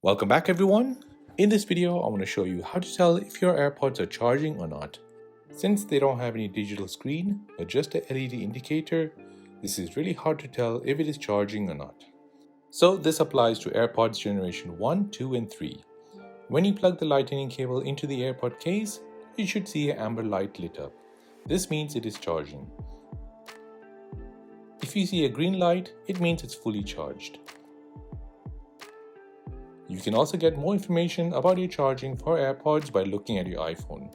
Welcome back everyone. In this video, I want to show you how to tell if your AirPods are charging or not. Since they don't have any digital screen, but just a LED indicator, this is really hard to tell if it is charging or not. So this applies to AirPods generation 1, 2 and 3. When you plug the lightning cable into the AirPod case, you should see an amber light lit up. This means it is charging. If you see a green light, it means it's fully charged. You can also get more information about your charging for AirPods by looking at your iPhone.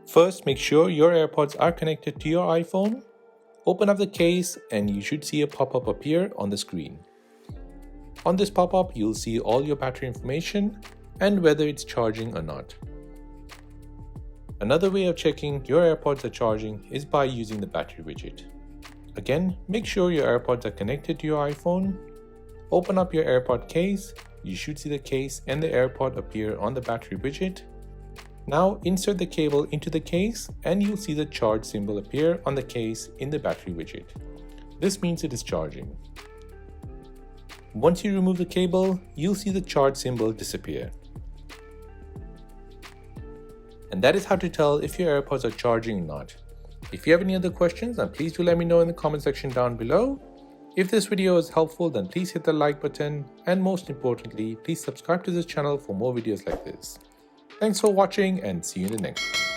First, make sure your AirPods are connected to your iPhone. Open up the case and you should see a pop-up appear on the screen. On this pop-up, you'll see all your battery information and whether it's charging or not. Another way of checking your AirPods are charging is by using the battery widget. Again, make sure your AirPods are connected to your iPhone. Open up your AirPod case. You should see the case and the AirPod appear on the battery widget. Now insert the cable into the case and you'll see the charge symbol appear on the case in the battery widget. This means it is charging. Once you remove the cable, you'll see the charge symbol disappear. And that is how to tell if your AirPods are charging or not. If you have any other questions, then please do let me know in the comment section down below. If this video is helpful, then please hit the like button, and most importantly, please subscribe to this channel for more videos like this. Thanks for watching and see you in the next one.